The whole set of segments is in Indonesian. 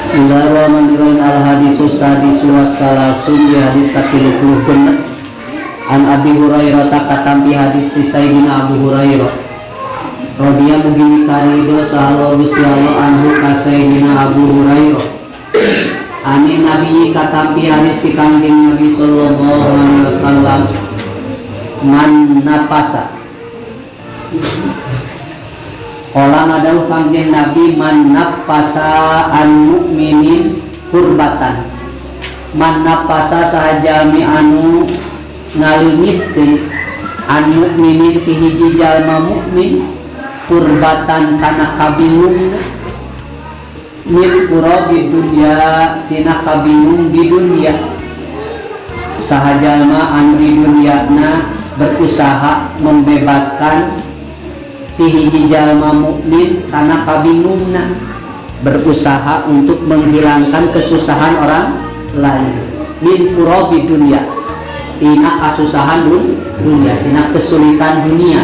Bismillahirrahmanirrahim. Al-hadisus sadisu wassalasun di hadis ke-30 an Abi Hurairah katampi hadis di Sayyidina Abu Hurairah radhiyallahu mugi karido sahallahu bismillah anhu ka Sayyidina Abu Hurairah anin nabi katampi hadis di kanjeng Nabi sallallahu alaihi wasallam man nafasa Kala nadawu kanjeng Nabi man nafasa an mukminin kurbatan man nafasa sahajami anu ngaleungitkeun an mukminin ti hiji jalma mukmin kurbatan kana kabingung min qurabi dunya tina kabingung di dunia sahajalma anu di dunyana berusaha membebaskan hiji jalma mukmin karena kabingungna berusaha untuk menghilangkan kesusahan orang lain min qurabi dunya tina kasusahan dunia tina kesulitan dunia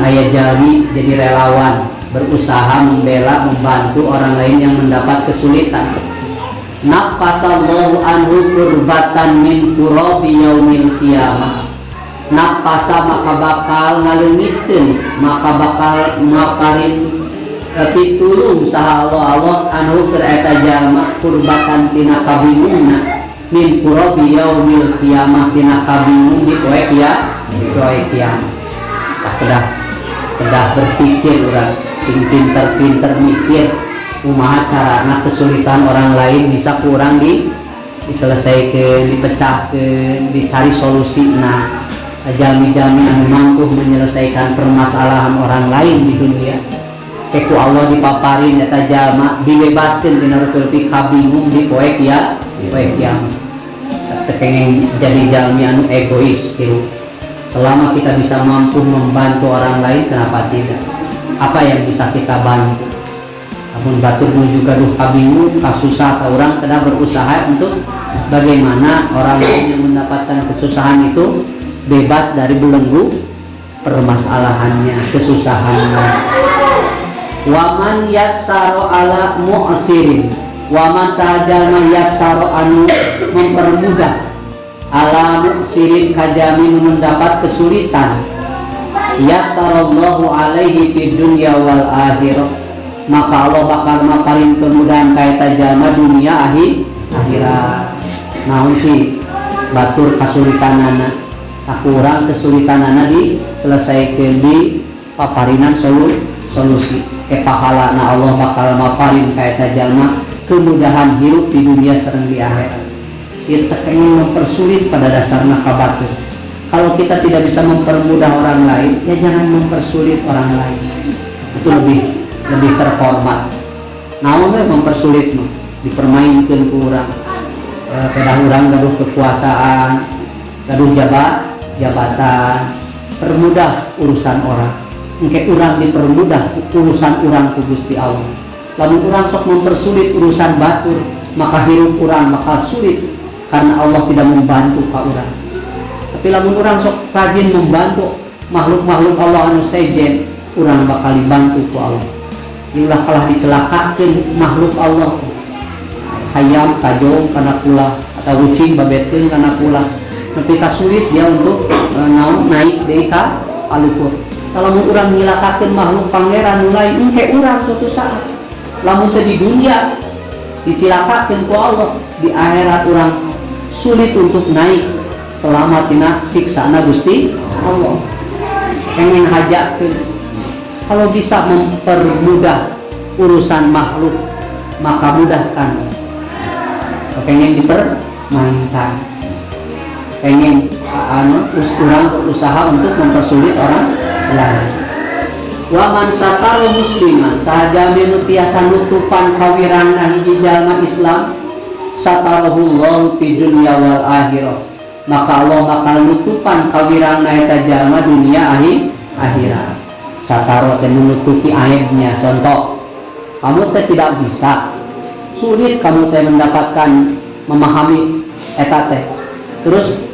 aya jalmi jadi relawan berusaha membela membantu orang lain yang mendapat kesulitan nafasallahu anhu kurbatan min qurabi yaumil qiyamah nafasa maka bakal ngaleungitkeun maka bakal maparin pitulung saha Allah anu keur eta jalma kurbatan tina kabingungna min qurabi yaumil qiyamah tina kabingung di poe kiamat kedah berpikir urang sing pinter-pinter mikir kumaha carana kesulitan orang lain bisa kurang diselesaikan, dipecahkan, dicari solusina. Jami-jami anu mampu menyelesaikan permasalahan orang lain di dunia keku Allah dipaparin eta jalma dibebaskeun tina reukeul kabingung di poe kiamat tekenging jadi jalmi anu egois kieu. Selama kita bisa mampu membantu orang lain kenapa tidak, apa yang bisa kita bantu. Namun batur juga duh kabingung kasusah ka urang kena berusaha untuk bagaimana orang lain yang mendapatkan kesusahan itu bebas dari belenggu permasalahannya, kesusahannya. Waman yassaro ala mu'sirin, waman sahajalma yassaro anu mempermudah ala mu'sirin kajami mendapat kesulitan yassarallahu alaihi fid dunya wal akhirah, maka Allah bakal maparin kemudahan kaita jalma dunia akhirat. Naon sih batur kasulitanana kurang kesulitanana diselesaikan di paparinan solusi pahalana Allah bakal maparin kaita jalma kemudahan hidup di dunia sareng di akhirat. Kita ingin mempersulit pada dasarnya kabatur. Kalau kita tidak bisa mempermudah orang lain, ya jangan mempersulit orang lain. Itu lebih terhormat. Namun mempersulit dipermainkan kurang. Kedah urang gaduh kekuasaan, gaduh jabatan, permudah urusan orang. Engke urang dipermudah urusan urang ku Gusti Allah. Lamun urang sok mempersulit urusan batur, maka hidup urang bakal sulit karena Allah tidak membantu ka urang. Tapi lamun urang sok rajin membantu makhluk-makhluk Allah anu sejen, urang bakal dibantu ku Allah. Inilah kalah dicelakakeun makhluk Allah. Hayam kajong kana kula atau ucing babetkeun kana kula. Tapi sulit dia untuk naik dari ka alupur. Kalau urang nyilakakeun makhluk pangeran mulai engke urang suatu saat lamun teu di dunia dicilakakeun ku Allah, di akhirat urang sulit untuk naik selama tina siksana Gusti Allah. Pengen hajakeun kalau bisa mempermudah urusan makhluk maka mudahkan. Pengen dipermainkan, pengen urang berusaha untuk mempersulit orang lain. Wa man satara musliman sahajami nu tiasa nutupan kawiranna hiji jalma Islam satarahullahu fi dunya wal akhirah, maka Allah bakal nutupan kawiranna eta jalma dunia akhirat. Sataro teh menutupi aibnya. Contoh, kamu teh tidak bisa, sulit kamu teh mendapatkan memahami eta teh. Terus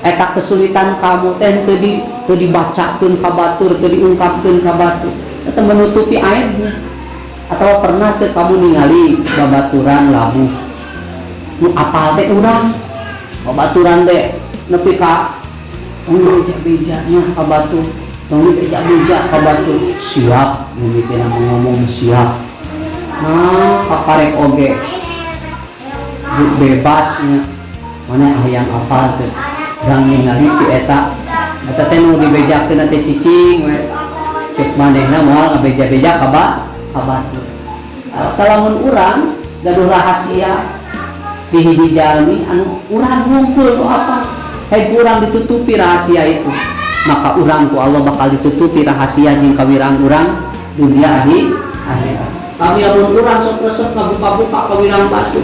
eta kesulitan kamu teh teu dibacakeun ka batur, teu diungkapkeun ka batur, eta menutupi aibnya. Atau pernah teu kamu ningali babaturan labu nu apal teh urang babaturan teh nepi ka beja-bejanya ka batu beja-beja ka batu siap mimitinan ngomong siap nah kakarek oge bebasnya mana hayang apal teh urang ningali si eta teh nu dibejakeun teh cicing we cek manehna moal ngabeja-beja ka batu. Kalamun urang gaduh rahasia di hiji jalmi anu urang ngumpul ku apa haid urang ditutupi rahasia itu maka urang ku Allah bakal ditutupi rahasia jeung kawirang urang dunia akhirat. Kami lamun urang sok resep ngabuka-buka kawirang batu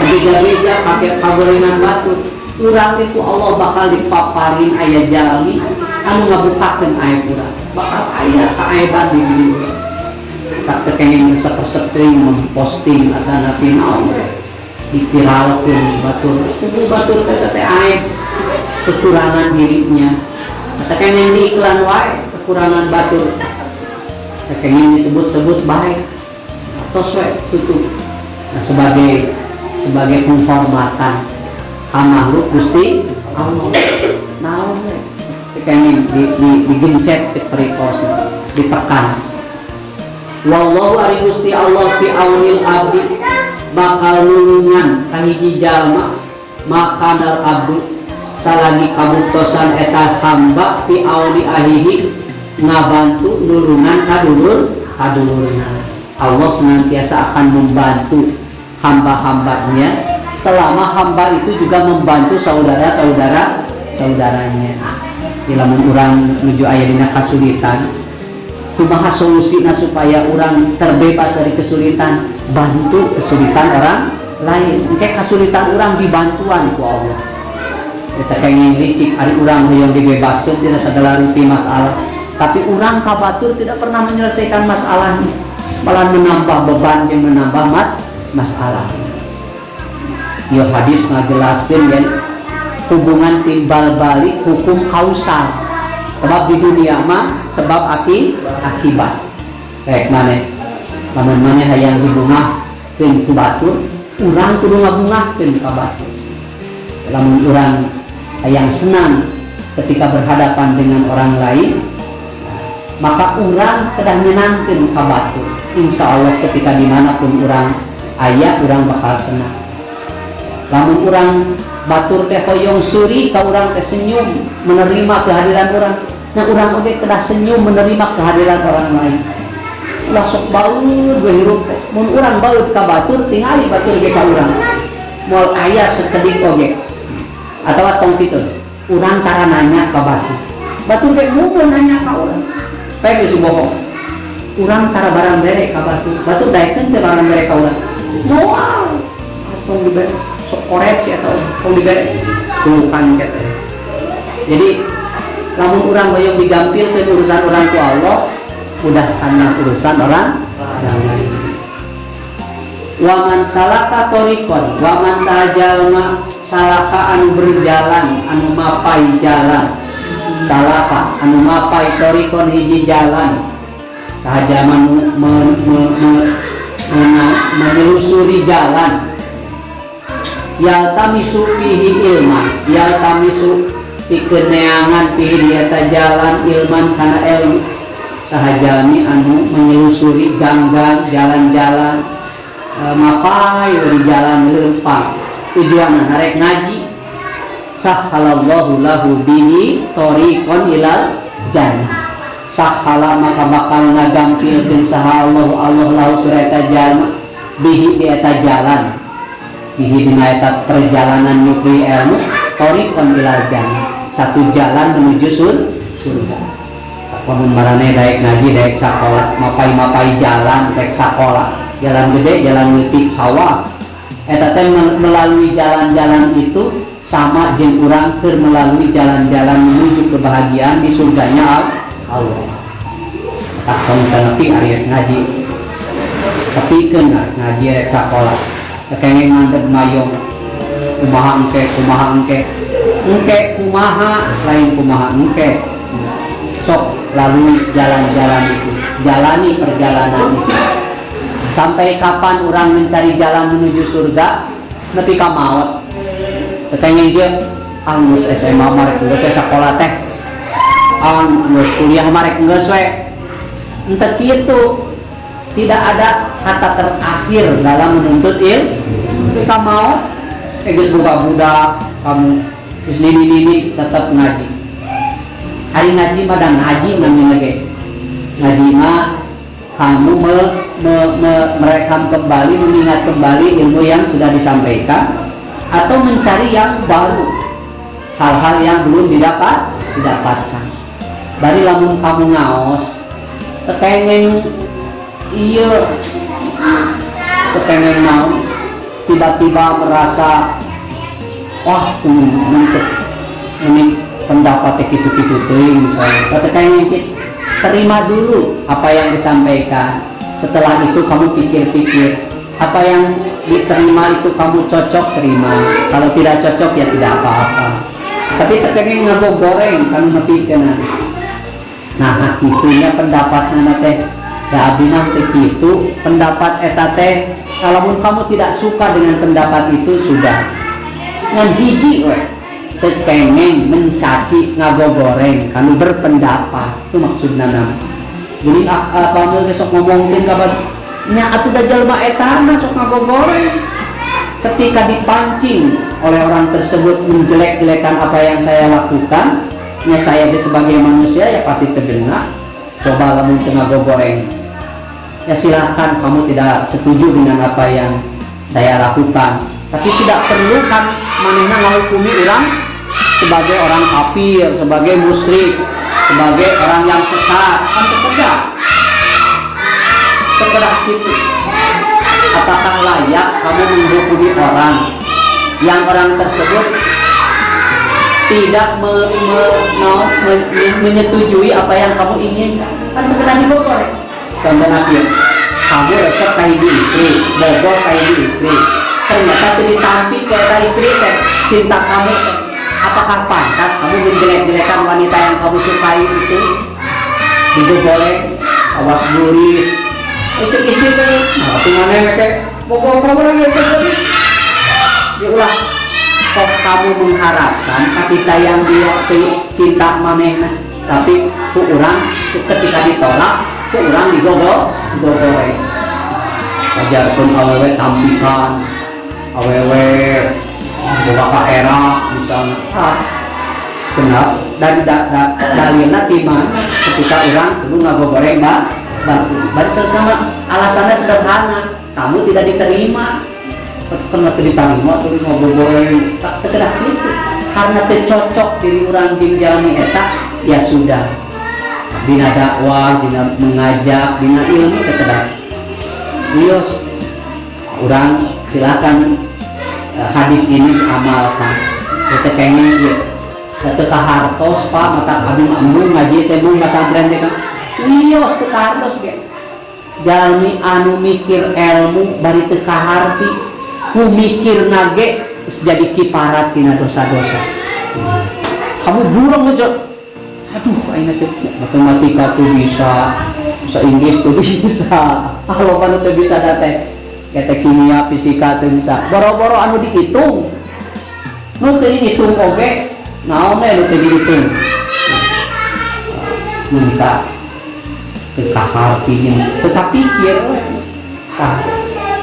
beja-beja kakek kagorengan batu urang itu Allah bakal dipaparin aya jalmi anu ngabukakeun aib urang bakal aya kaaiban di diri urang tak tekengin resep-resep teuing memposting atau napi naon dipiralkeun batur teh aib kekurangan dirinya tekengin di iklan wae kekurangan batur tekengin disebut-sebut baik tos we tutup nah, sebagai penghormatan ka makhluk Gusti Allah naon we tekengin digencet cek perikos ditekan. Wallahu ari Gusti Allah fi aunil abdi bakal nulungan ka hiji jalma makanal abdu salagi kabuktosan eta hamba fi auni ahihi ngabantu nulungan kadulurna. Allah senantiasa akan membantu hamba-hambanya selama hamba itu juga membantu saudaranya. Lamun urang nuju aya dina kasulitan kumaha solusina supaya orang terbebas dari kesulitan bantu kesulitan orang lain engke kesulitan orang dibantuan ku Allah eta kenging licik ari urang hoyong dibebaskeun tina sagala rupi masalah tapi urang kabatur tidak pernah menyelesaikan masalahnya malah menambah beban jeung menambah masalah. Ieu hadis ngajelaskeun yen hubungan timbal balik hukum kausal sebab di dunia mah sebab akibat kayak maneh lamun maneh hayang dibungahkeun ku batur urang kudu ngabungahkeun ka batur lamun urang hayang senang ketika berhadapan dengan orang lain maka urang kedah nyenangkeun ka batur insyaallah ketika dimanapun urang aya urang bakal senang lamun urang batur teh hoyong suri ka urang teh senyum menerima kehadiran urang nah urang oge kedah senyum menerima kehadiran orang lain ulah sok baeur we hirup teh mun urang baeur ka batur tingali batur ge ka urang moal aya sekedik oge atawa tong kitu urang tara nanya ka batur ge mungkin nanya ka urang bae geus bohong urang tara barang bere ka batur daekeun teh barang bere ka urang moal atong dibere sok koreksi atau tong dibere bukan kete. Jadi lamun urang hoyong digampilkeun urusan orang ku Allah mudahkanlah urusan orang lain. Waman salaka tariqan waman sajalma salaka anu berjalan anu mapai jalan salaka anu mapai tariqan hiji jalan sahaja menelusuri jalan yaltamisu fihi ilman yaltamisu pikeun neangan fihi dieta jalan ilman kana ilmu sahajami anu menyelusuri gang-gang jalan-jalan mapai di jalan leumpang tujuanna narek ngaji sahhalallahu lahu bihi thoriqan ilal jannah sahhala maka bakal ngagampilkeun saha Allah lahu eta jalma bihi di eta jalan bihi dina eta perjalanan nyupri ilmu thoriqan ilal jannah satu jalan menuju surga. Lamun marane daek ngaji daek sakola mapai jalan daek sakola jalan gede jalan leutik sawah eta teh melalui jalan-jalan itu sama jeung urang keur melalui jalan-jalan menuju kebahagiaan di surganya Allah. Tak nepi ari ngaji tepikeun ngaji rek sakola kenging mandeg mayong kumaha engke kumaha lain kumaha engke sok lalui jalan-jalan itu jalani perjalanan itu Sampai kapan orang mencari jalan menuju surga? Nepi ka maut. Katanya dia, geus SMA marek geus sekolah teh. Geus kuliah marek geus we. Entah kitu. Tidak ada kata terakhir dalam menuntut ilmu. Nepi ka maut, geus boga budak, kamu geus nini tetap ngaji. Hari ngaji mah dan ngaji namanya ge. Ngaji mah kamu merekam kembali, mengingat kembali ilmu yang sudah disampaikan, atau mencari yang baru, hal-hal yang belum didapatkan. Dari lamun kamu ngaos, kepengen iya, kepengen naon, tiba-tiba merasa, wah, ini pendapatnya gitu-gitu misalnya. Kepengen terima dulu apa yang disampaikan. Setelah itu kamu pikir-pikir apa yang diterima itu kamu cocok terima. Kalau tidak cocok ya tidak apa-apa. Tapi terkadang ngegoreng kamu nepikeun. Nah, itunya pendapatnya teh. Da abdi teh kitu, pendapat eta teh kalaupun kamu tidak suka dengan pendapat itu sudah. Ngan hiji we. Kepengen mencaci ngagogoreng kanu berpendapat itu maksudna nama. Jadi pamil besok ngomongin kabar nya atuh da jalma eta sok ngagogoreng. Ketika dipancing oleh orang tersebut menjelek-jelekan apa yang saya lakukan, nya saya sebagai manusia ya pasti terdengar. Coba lamun teu ngagogoreng. Ya silahkan kamu tidak setuju dengan apa yang saya lakukan, tapi tidak perlu kan manehna ngahukumi orang sebagai orang kafir, sebagai musyrik, sebagai orang yang sesat. Kan sekedar itu. Apakah layak kamu menghukumi orang yang orang tersebut tidak menyetujui apa yang kamu inginkan? Kan sekedar dibogor. Contoh akhir, kamu resep kayak di istri, bogor kayak di istri, ternyata ditampi ke istri cinta kamu. Apakah pantas kamu menjelek-jelekan wanita yang kamu sukai itu? Digoreng, awas guris, cek isi itu, nah mana mereka bogor-bogor gitu. Ya ulah, kok kamu mengharapkan kasih sayang dia, cinta manehna, tapi ku orang ketika ditolak, ku orang digoreng. Ajarkan awewe tampikan, awewe boga era misalnya. Kenapa? Dari dalilna di mana ketika orang dulu ngagogoreng batu. Bari sama alasannya sederhana, kamu tidak diterima. Karena tidak diterima atau ngagogoreng tak tergerak itu. Karena tercocok diri orang di jalmi eta, ya sudah. Dina dakwah, dina mengajak, dina ilmu tergerak. Bios orang silakan hadis ini diamalkan. Kita pengen ya, ketika hartos pak mata abdi amun ngaji teh mun pesantren teh kan. Wios teu hartos ge. Jalmi anu mikir ilmu bari teu kaharti, ku mikir nage geus jadi kiparat tina dosa-dosa. Kamu burung aja. Aduh, ayeuna teh matematika tuh bisa, bahasa Inggris tuh bisa. Kalau kan tuh bisa teh. Kata kimia, fisika tuh bisa. Boro-boro anu dihitung. Nu teu dihitung oge, naon we nu teu dihitung. Minta kekahartinya, tetapi pikir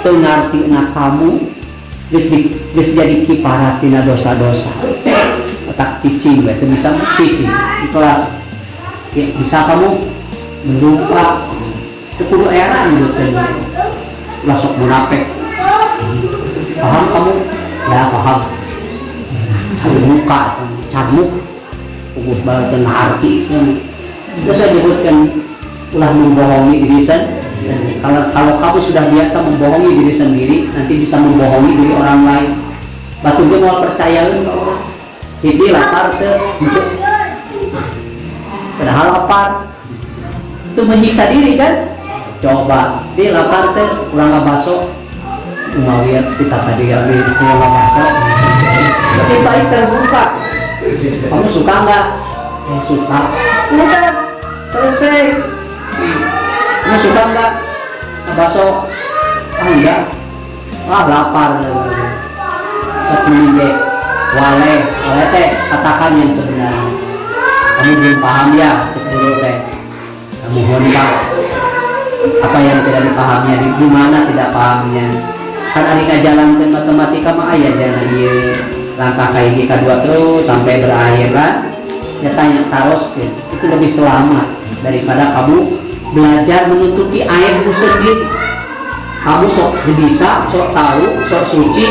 teu ngartina kamu geus jadi kiparat tina dosa-dosa. Tak cicing we teu bisa cicing di kelas. Ya, bisa kamu melupa teu kudu era nu teh. Lasok munafik. Paham kamu? Ya paham. Cari muka, carmuk, ubud balasan arti. Itu saya sebutkan ulah membohongi diri sendiri. Kalau kamu sudah biasa membohongi diri sendiri, nanti bisa membohongi diri orang lain. Batu dia mau percaya lu Allah. Jadi lapar tuh, padahal lapar itu menyiksa diri kan? Coba di lapar teh ulang baso umawiyat kita tadi ambil ulang baso lebih baik terbuka. Kamu suka nggak? Saya suka. Udah selesai. Kamu suka nggak baso? enggak, lapar. Sok meninjek wale teh katakan yang sebenarnya. Kamu belum paham ya, dulu teh. Kamu hontak apa yang tidak dipahaminya, di mana tidak pahamnya. Kan adika jalan ke matematika mah aya jalan ieu langkah kayak kedua terus sampai berakhir kan. Ya tanya taros itu lebih selamat daripada kamu belajar menutupi aibmu sendiri. Kamu sok bisa, sok tahu, sok suci,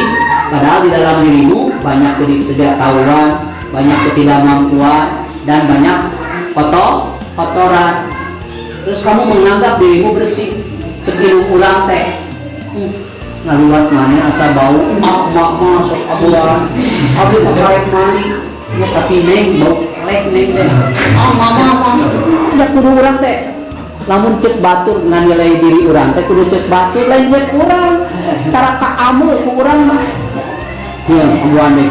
padahal di dalam dirimu banyak ketidaktahuan, banyak ketidakmampuan, dan banyak kotoran. Terus kamu menganggap dirimu bersih. Sebelum ulang teh ngaluat mana asa bau mak sok aburan abdi karek mani ya tapi neng bau lek neng teh mama udah kudu urang teh lamun cek batur ngan nilai diri urang teh kudu cek batur lain cek urang cara ka amul ku urang mah ya abuan deh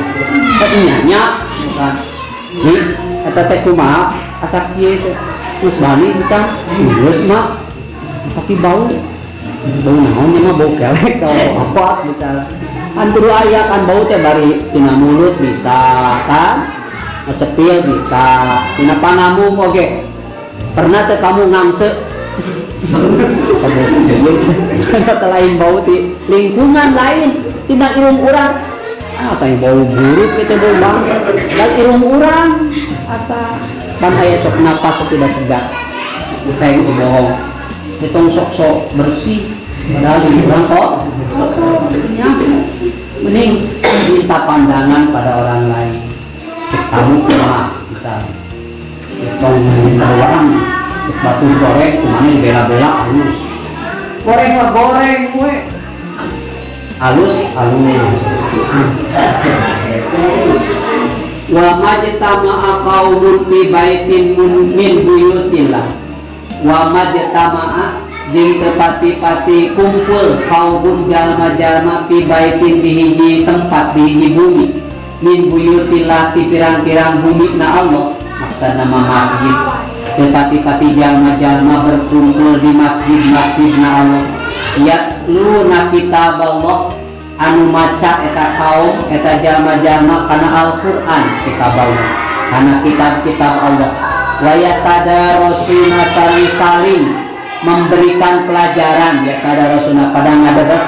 tapi nya kan nih eta teh kumaha asa kieu teh terus bani cang geus mah tapi bau naonnya mah bau kelek atau apa misalnya anturu aya kan bau teh bari tina mulut bisa kan cepil bisa tina panamung oge pernah teh kamu ngamse kata lain bau ti lingkungan lain tina irung urang saya bau buruk itu bau banget dan irung urang asa pan aya sok napas tidak segar kayak bohong hitong sok bersih padahal kurang kok mending minta pandangan pada orang lain kamu kemana misal hitong orang batu goreng kemana bela-bela halus goreng lah goreng gue halus wa majtama'a qaumun fi baitin min buyutillah wa majtama'a jeung tepati-pati kumpul kaumun jalma-jalma fi baitin di hiji tempat di hiji bumi min buyutillah ti pirang-pirang bumi na Allah maksud nama masjid tepati-pati jalma-jalma berkumpul di masjid na Allah yatluna kitab Allah anu maca eta kaum eta jalma-jalma kana Al-Qur'an kitab Allah kana kitab-kitab Allah wa yatadarusuna saling memberikan pelajaran ya tadarusuna pada ngaderes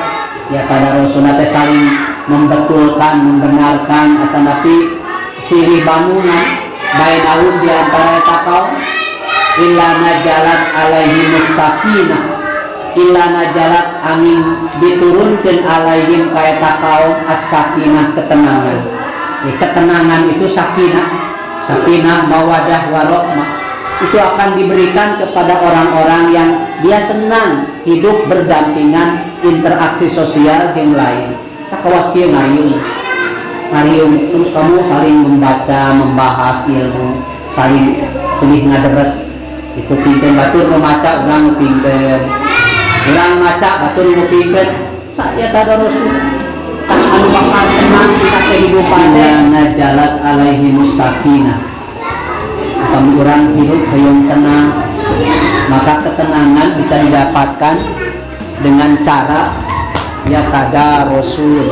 ya tadarusuna teh saling membetulkan membenarkan atau napi silih bangunan bainahum di antara eta kaum illa najalat alaihimus sakinah illa najalat angin diturunkeun alaihim ka eta kaum as-sakinah ketenangan. Ketenangan itu sakinah mawadah warahmah itu akan diberikan kepada orang-orang yang dia senang hidup berdampingan interaksi sosial yang lain. Tak kawas kieu ngariung terus kamu saling membaca membahas ilmu saling ngaderes itu pinten batur memaca urang pinten urang maca batur ngupikeun saya tadarus tas anu bakal senang kita kehidupan najalat alaihimus sakinah kamu orang hidup hayang tenang maka ketenangan bisa didapatkan dengan cara ya tadarrusul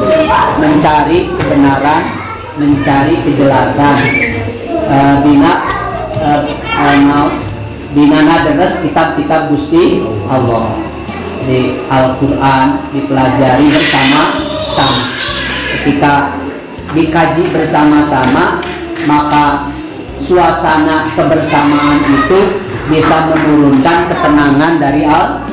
mencari kebenaran mencari kejelasan bina naderes kitab-kitab Gusti Allah di Al-Quran dipelajari bersama-sama ketika dikaji bersama-sama maka suasana kebersamaan itu bisa menurunkan ketenangan dari Allah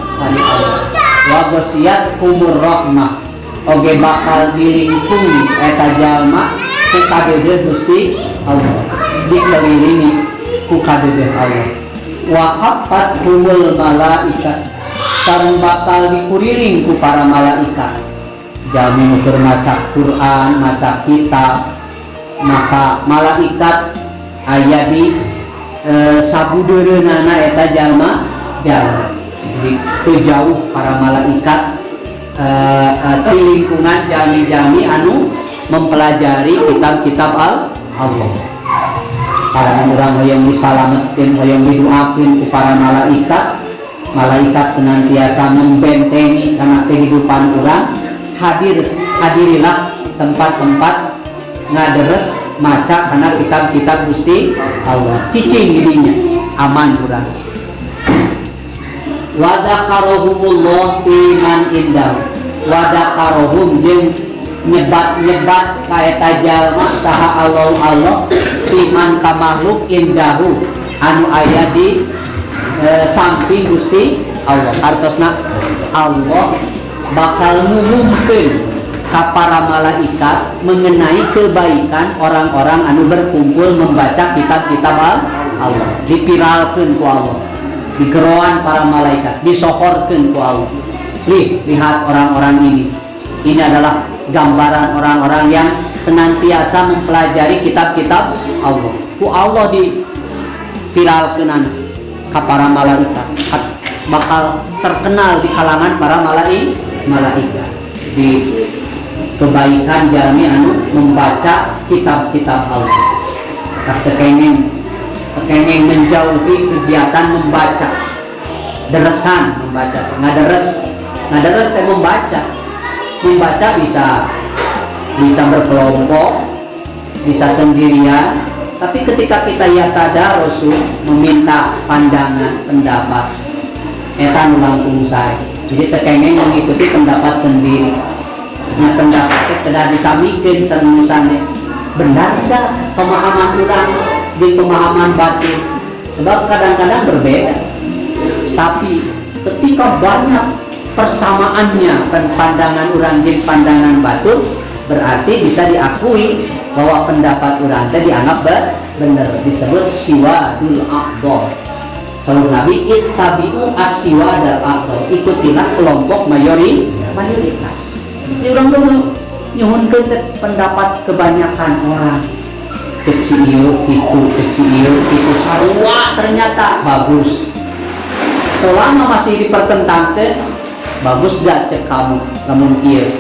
wa ghasiyat humur rahmah oge bakal dilingkungi eta jalma ku kadeudeun Gusti Allah dikelilingi ku kadeudeun Allah wa haffat humul malaikat sareng bakal dikuriling ku para malaikat jalmi nu keur maca Quran maca kitab maka malaikat aya di sabudeureunana eta jalma jadi jauh para malaikat di lingkungan jami-jami anu mempelajari kitab-kitab Allah para orang yang disalametkeun yang didoakeun ku para malaikat malaikat senantiasa membentengi karena kehidupan orang. Hadirilah tempat-tempat ngaderes maca karena kitab-kitab Gusti Allah, cicing dirinya aman kurang. Wadakarohumullah iman indah, wadakarohum jeung nyebat kaeta jalma saha Allah iman ka makhluk indahu anu aya di samping Gusti Allah. Artosna Allah bakal ngumumkeun ka para malaikat mengenai kebaikan orang-orang anu berkumpul membaca kitab-kitab Allah. Dipiralkeun ku Allah, digeroan para malaikat, disohorkeun ku Allah. Lihat orang-orang ini. Ini adalah gambaran orang-orang yang senantiasa mempelajari kitab-kitab Allah. Ku Allah dipiralkeun ka para malaikat, bakal terkenal di kalangan para malaikat. Di kebaikan jalmi anu membaca kitab-kitab Allah. Tekengeng menjauhi kegiatan membaca, deresan membaca, ngaderes teh membaca bisa berkelompok, bisa sendirian, tapi ketika kita yatadarusu meminta pandangan, pendapat, eta nu langkung sae. Jadi tekengeng mengikuti pendapat sendiri. Nah, pendapatnya tidak disamikeun sareng sanes. Benar tidak pemahaman orang di pemahaman batin? Sebab kadang-kadang berbeda. Tapi ketika banyak persamaannya pandangan orang di pandangan batin, berarti bisa diakui bahwa pendapat orang itu dianggap benar. Disebut siwadul aqdal. Sallallahu Nabi ittabi'u as-siwadal aqdal. Ikutilah kelompok mayoritas. Di orang dulu nyuhunkeun pendapat kebanyakan orang. Cek si ieu itu sarua ternyata bagus. Selama masih dipertentangkan, bagus gak cek kamu ieu?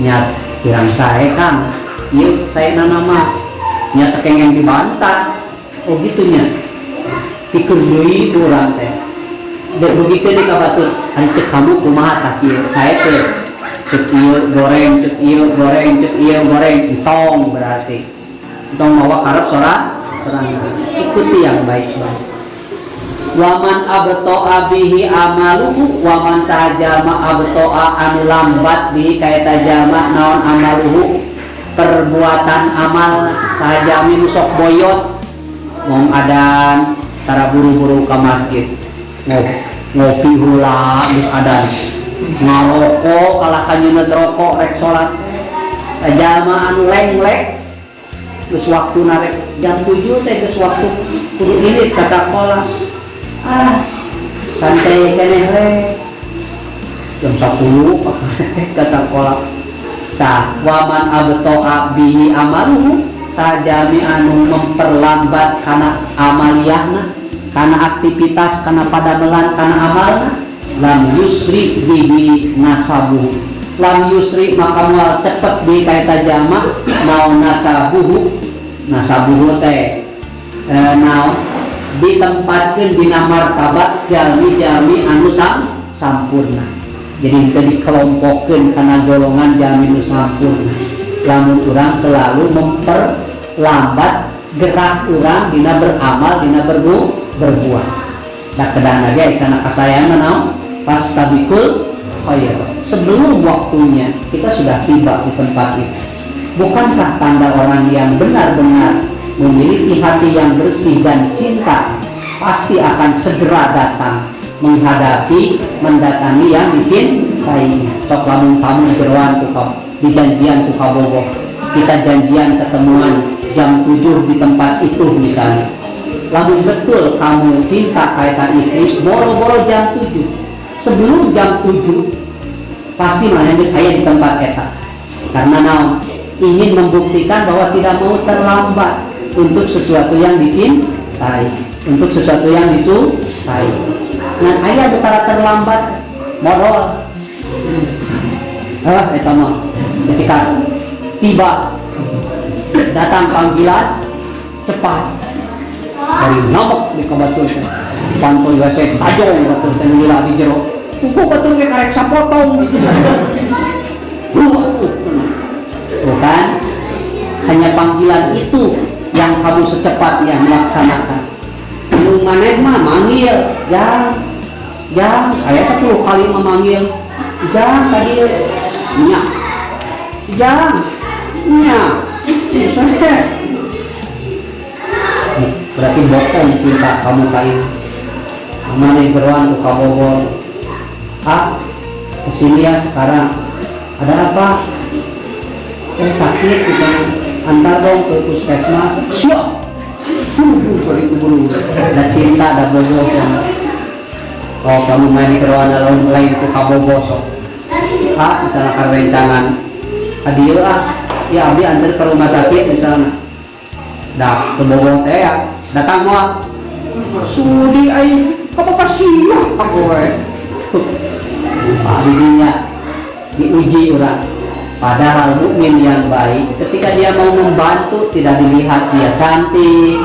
Nyat pirang sae Kang. Ieu saena nama. Nyat kengeng dibantah. Oh gitunya. Pikeun deui urang teh. Da dugikeun di ka batur, ari cek kamu kumaha tah kieu? Sae teh cek ieu goreng, entong berarti entong mawa karep sorangan. Ikuti yang baik-baik. Waman abto'a bihi amaluhu, waman sahaja ma abto'a anu lambat bihi kaita jalma naon amaluhu perbuatan amal sahaja anu sok boyot ngom adan tara buru-buru ka masjid ngopi heula geus adan ngarokok kalah kanyeun rokok rek salat jalma anu lenglek geus waktuna rek jam 7 teh geus waktu kudu irit ka sakola santai keneh rek jam 10 ka sakola tah waman abto'a bihi amaluhu sajami anu memperlambat kana amaliyahna kana aktivitas kana padamelan kana amalna lam yusri bihi nasabu, lam yusri maka moal cepet di kaita jama naon nasabuhu teh naon ditempatkeun dina martabat jalmi-jalmi anu sampurna. Jadi kita dikelompokkeun kana golongan jalmi anu sampurna. Lamun urang selalu memperlambat gerak urang dina beramal dina berbuat. Da kedana ge kana kasayangan naon fastabikul khairat. Sebelum waktunya kita sudah tiba di tempat itu. Bukankah tanda orang yang benar-benar memiliki hati yang bersih dan cinta pasti akan segera datang mendatangi yang dicintainya. Sok lamun kamu jeroan ku di janjian ku kabogoh, kita janjian ketemuan jam 7 di tempat itu misalnya. Lamun betul kamu cinta kaitan istri, boro-boro jam 7. Sebelum jam 7 pasti mana saya di tempat eta. Karena naon? Ingin membuktikan bahwa tidak mau terlambat untuk sesuatu yang dicintai, untuk sesuatu yang disukai. Nah saya betara terlambat modal. Eta mah ketika tiba datang panggilan cepat dari nyamuk di kabatul Pantoy gase tajong batur teh lila di jero. Kuku batur ge karek sapotong. Bukan hanya panggilan itu yang kamu secepatnya melaksanakan. Lu maneh mah manggil, jang, saya 10 kali memanggil, jang tadi, nya, jang, nya, saya. Berarti bokong cinta kamu kain. Mana yang beruan ke kabogor? Kesini ya sekarang. Ada apa? Sakit misalnya. Antar dong ke puskesmas. Siap. Sungguh balik keburu. Ada cinta, ada bogor. Oh kamu main di keruana lain ke kabogosok. Misalnya kan rencangan. Adieu ya abdi antar ke rumah sakit misalnya. Dah ke Bogor teh ya. Datang moal. Sudi aing apa pasien aku we. Dirinya diuji orang. Padahal mukmin yang baik ketika dia mau membantu tidak dilihat dia cantik,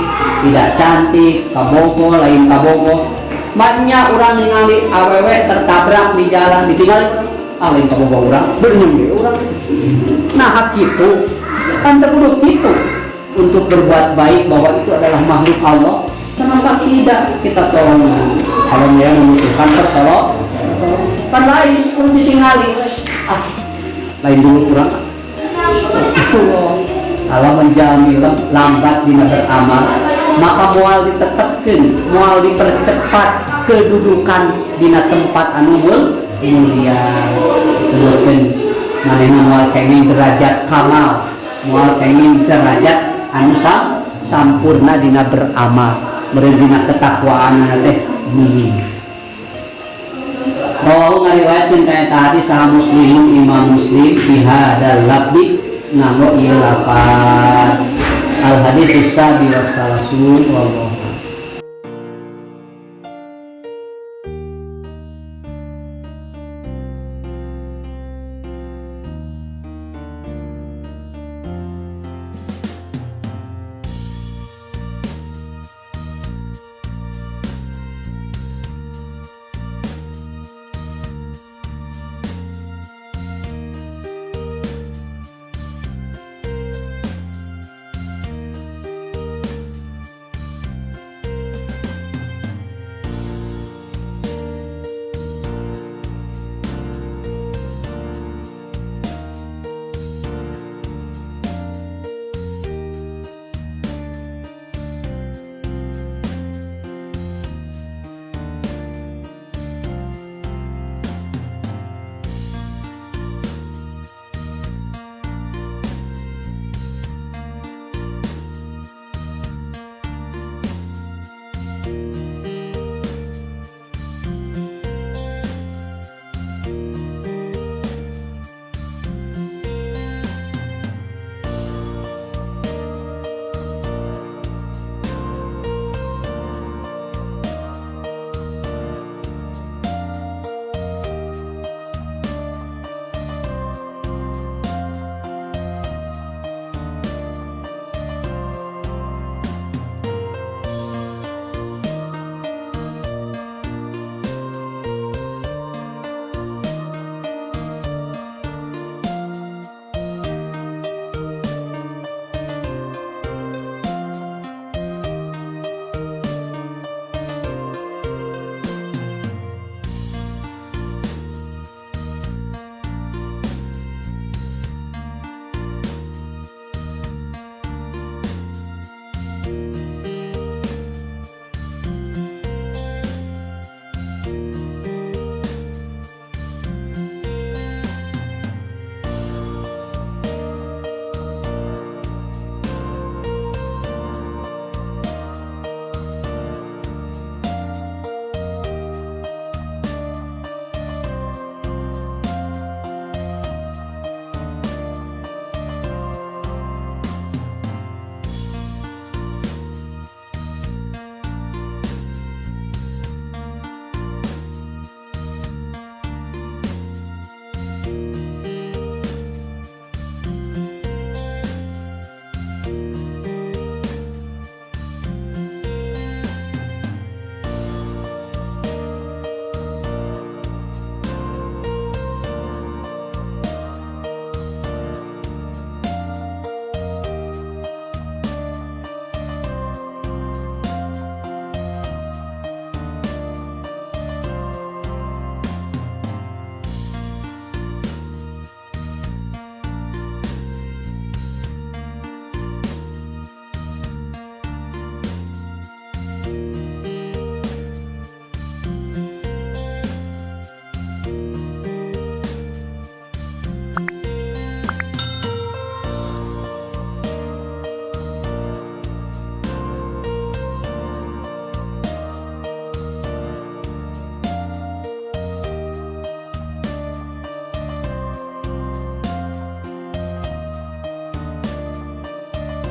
tidak cantik, kabogo lain kabogo. Banyak orang ningali awewe tertabrak di jalan ditinggal lain kabogo orang, berenang dia orang. Nah hak itu kan terkudu itu untuk berbuat baik bahwa itu adalah makhluk Allah. Kenapa tidak kita tolong? Kalau dia membutuhkan tertolong, kan lain pun ditinggali. Lain dulu kurang. Kalau menjalani lambat dina beramal, maka mual ditetapkan, mual dipercepat kedudukan dina tempat anu mulia. Sebutkan manehna mual kenging derajat kamal, mual kenging derajat anu sampurna dina beramal. Merendina ketakwaan teh Rawahu ngariwayatkeun kaya tadi saha Muslim Imam Muslim fi hadzal lafzi nganggo ieu lafaz al hadis sabi wassalasun wallahu